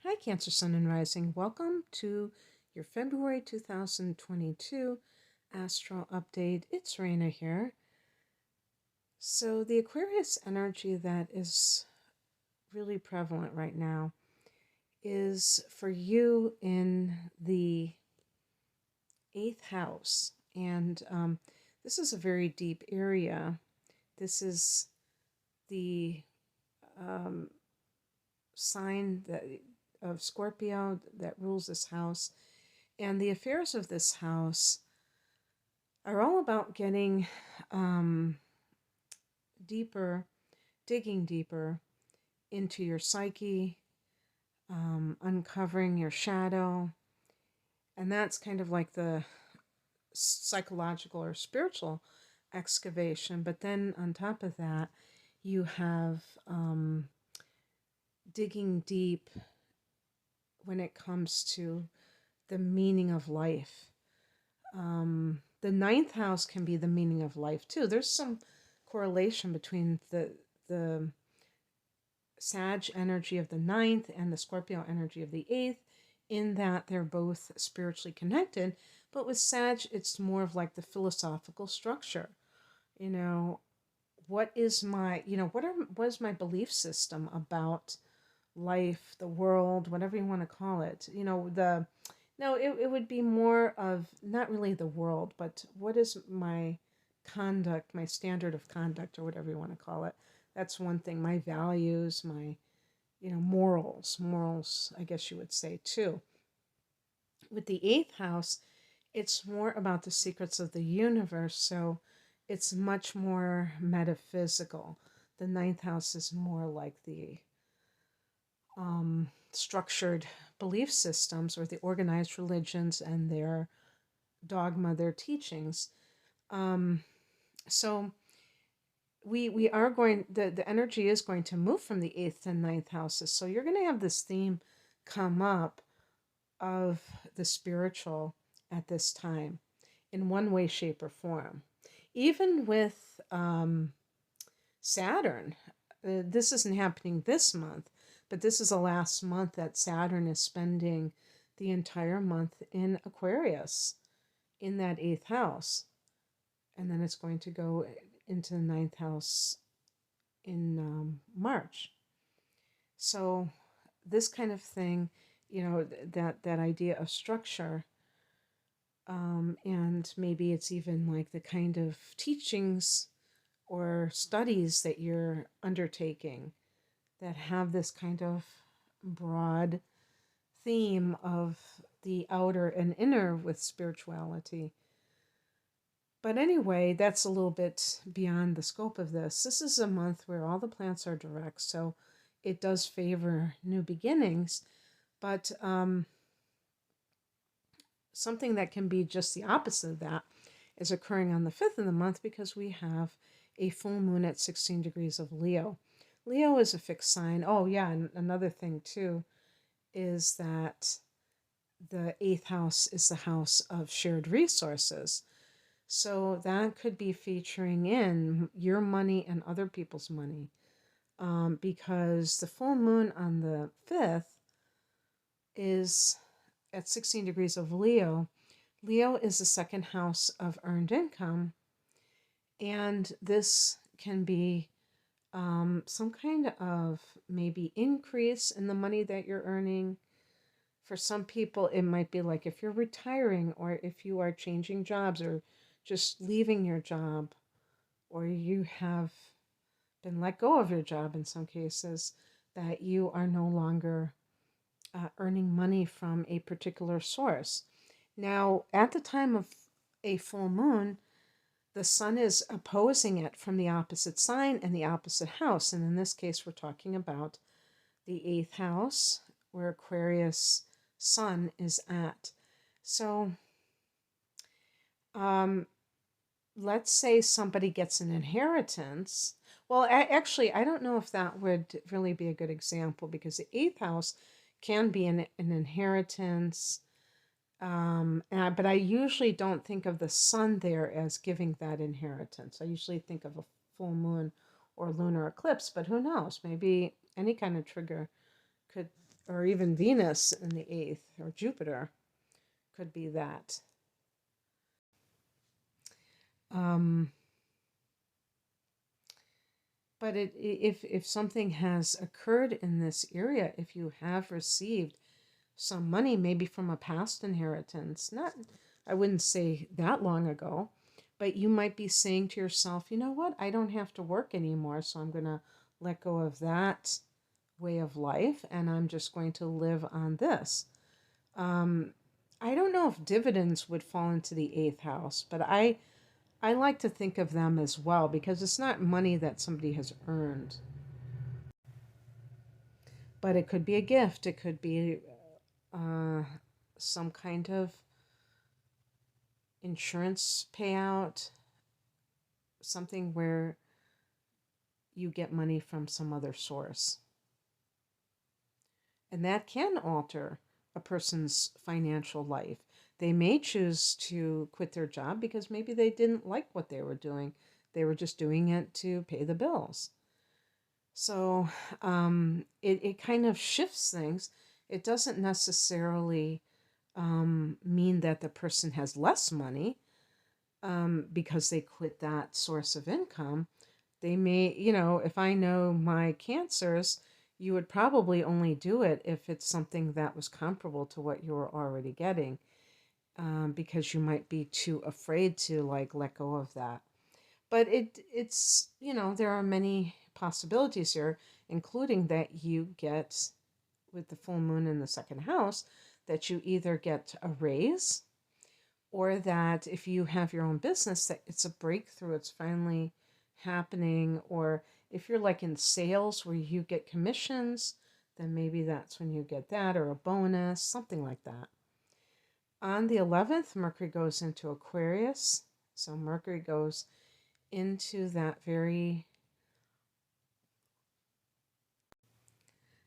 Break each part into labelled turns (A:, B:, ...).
A: Hi, Cancer Sun and Rising. Welcome to your February 2022 Astro Update. It's Raina here. So, the Aquarius energy that is really prevalent right now is for you in the eighth house. And this is a very deep area. This is the um, sign of Scorpio that rules this house. And the affairs of this house are all about getting deeper, digging deeper into your psyche, uncovering your shadow. And that's kind of like the psychological or spiritual excavation. But then on top of that, you have digging deep when it comes to the meaning of life. The ninth house can be the meaning of life too. There's some correlation between the Sag energy of the ninth and the Scorpio energy of the eighth, in that they're both spiritually connected. But with Sag, it's more of like the philosophical structure. You know, what is my, what is my belief system about life, the world, whatever you want to call it? No, it would be more of not really the world, but what is my conduct, my standard of conduct, or whatever you want to call it. That's one thing. My values, my, morals, I guess you would say too. With the eighth house, it's more about the secrets of the universe. So it's much more metaphysical. The ninth house is more like the structured belief systems or the organized religions and their dogma, their teachings. So we are going, the energy is going to move from the eighth and ninth houses. So you're going to have this theme come up of the spiritual at this time in one way, shape, or form. Even with Saturn, this isn't happening this month, but this is the last month that Saturn is spending the entire month in Aquarius, in that eighth house. And then it's going to go into the ninth house in March. So this kind of thing, that idea of structure, and maybe it's even like the kind of teachings or studies that you're undertaking that have this kind of broad theme of the outer and inner with spirituality. But anyway, that's a little bit beyond the scope of this. This is a month where all the planets are direct, so it does favor new beginnings. But something that can be just the opposite of that is occurring on the 5th of the month, because we have a full moon at 16 degrees of Leo. Leo is a fixed sign. Oh, yeah, and another thing too is that the eighth house is the house of shared resources. So that could be featuring in your money and other people's money, because the full moon on the 5th is at 16 degrees of Leo. Leo is the second house of earned income, and this can be some kind of maybe increase in the money that you're earning. For some people, it might be like if you're retiring, or if you are changing jobs, or just leaving your job, or you have been let go of your job in some cases, that you are no longer earning money from a particular source. Now, at the time of a full moon, the sun is opposing it from the opposite sign and the opposite house. And in this case, we're talking about the eighth house, where Aquarius sun is at. So, let's say somebody gets an inheritance. Well, actually, I don't know if that would really be a good example, because the eighth house can be an inheritance. But I usually don't think of the sun there as giving that inheritance. I usually think of a full moon or lunar eclipse, but who knows? Maybe any kind of trigger could or even Venus in the eighth, or Jupiter could be that. Um, but if something has occurred in this area, if you have received some money, maybe from a past inheritance, not, I wouldn't say that long ago, but you might be saying to yourself, you know what, I don't have to work anymore, so I'm going to let go of that way of life and I'm just going to live on this. Um, I don't know if dividends would fall into the eighth house, but I like to think of them as well because it's not money that somebody has earned, but it could be a gift. It could be uh, some kind of insurance payout, something where you get money from some other source. And that can alter a person's financial life. They may choose to quit their job because maybe they didn't like what they were doing. They were just doing it to pay the bills. So it kind of shifts things. It doesn't necessarily mean that the person has less money because they quit that source of income. They may, if I know my cancers, you would probably only do it if it's something that was comparable to what you were already getting, because you might be too afraid to like let go of that. But it's there are many possibilities here, including that you get, with the full moon in the second house, that you either get a raise, or that if you have your own business, that it's a breakthrough, it's finally happening. Or if you're like in sales where you get commissions, then maybe that's when you get that, or a bonus, something like that. On the 11th, Mercury goes into Aquarius. So Mercury goes into that very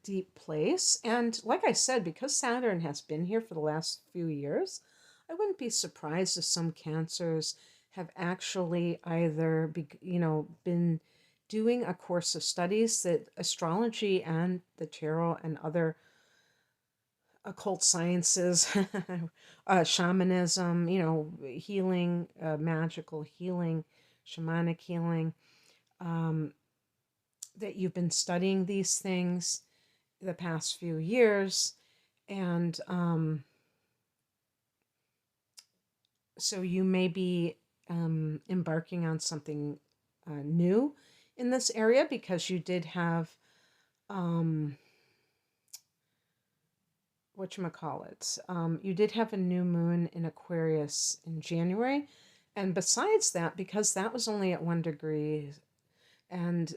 A: deep place. And like I said, because Saturn has been here for the last few years, I wouldn't be surprised if some cancers have actually either been doing a course of studies that astrology and the tarot and other occult sciences, shamanism, healing, magical healing, shamanic healing, um, that you've been studying these things the past few years. And so you may be embarking on something new in this area, because you did have um, whatchamacallit, you did have a new moon in Aquarius in January. And besides that, because that was only at 1 degree, and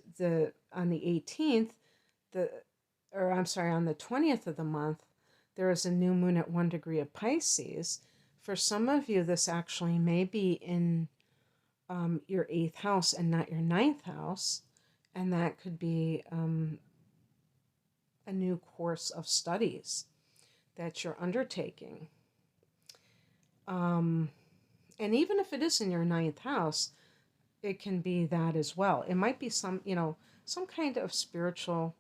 A: on the 18th, on the 20th of the month, there is a new moon at 1 degree of Pisces. For some of you, this actually may be in your eighth house and not your ninth house. And that could be a new course of studies that you're undertaking. And even if it is in your ninth house, it can be that as well. It might be some kind of spiritual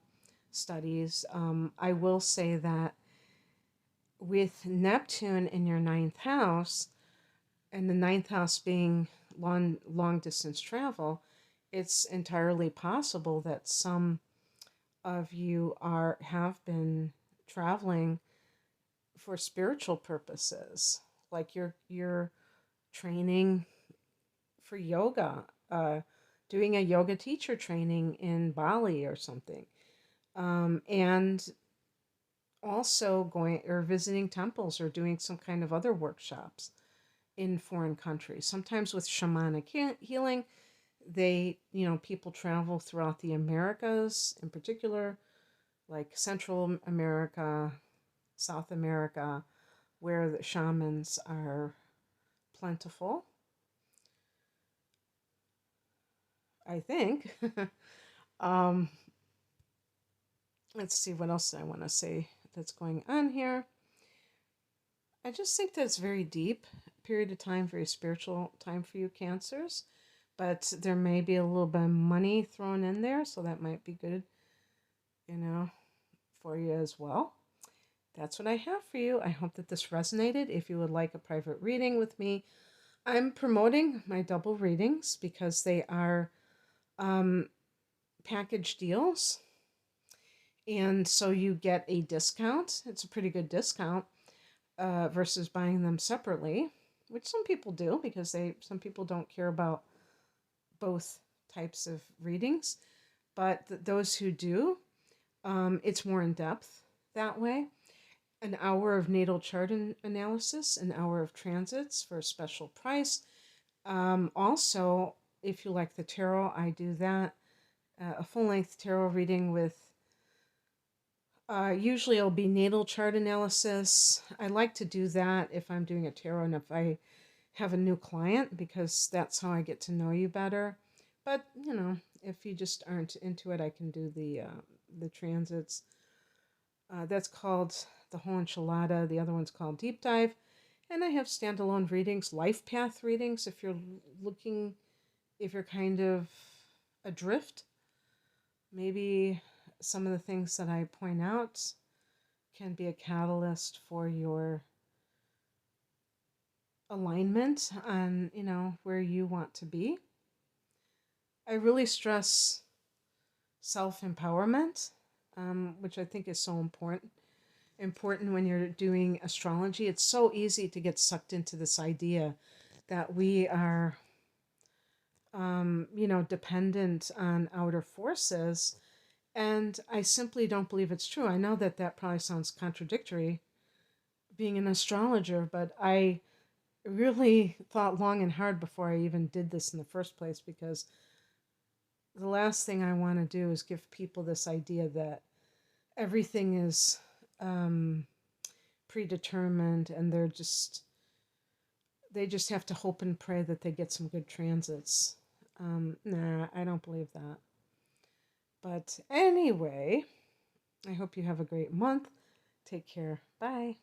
A: studies. I will say that with Neptune in your ninth house, and the ninth house being long distance travel, it's entirely possible that some of you have been traveling for spiritual purposes, like you're training for yoga, doing a yoga teacher training in Bali or something, and also going or visiting temples or doing some kind of other workshops in foreign countries. Sometimes with shamanic healing, people travel throughout the Americas, in particular, like Central America, South America, where the shamans are plentiful, I think. um, let's see what else I want to say that's going on here. I just think that it's very deep period of time, very spiritual time for you, Cancers. But there may be a little bit of money thrown in there, so that might be good, for you as well. that's what I have for you. I hope that this resonated. If you would like a private reading with me, I'm promoting my double readings because they are um, package deals. And so you get a discount. It's a pretty good discount versus buying them separately, which some people do because some people don't care about both types of readings. But those who do, it's more in depth that way. An hour of natal chart analysis, an hour of transits for a special price. Also, if you like the tarot, I do that. A full length tarot reading with usually it'll be natal chart analysis. I like to do that if I'm doing a tarot and if I have a new client because that's how I get to know you better. But if you just aren't into it, I can do the transits. That's called the whole enchilada. The other one's called deep dive. And I have standalone readings, life path readings. If you're kind of adrift, maybe some of the things that I point out can be a catalyst for your alignment on, where you want to be. I really stress self-empowerment, which I think is so important when you're doing astrology. It's so easy to get sucked into this idea that we are dependent on outer forces. And I simply don't believe it's true. I know that probably sounds contradictory being an astrologer, but I really thought long and hard before I even did this in the first place because the last thing I want to do is give people this idea that everything is predetermined and they just have to hope and pray that they get some good transits. Nah, I don't believe that. But anyway, I hope you have a great month. Take care. Bye.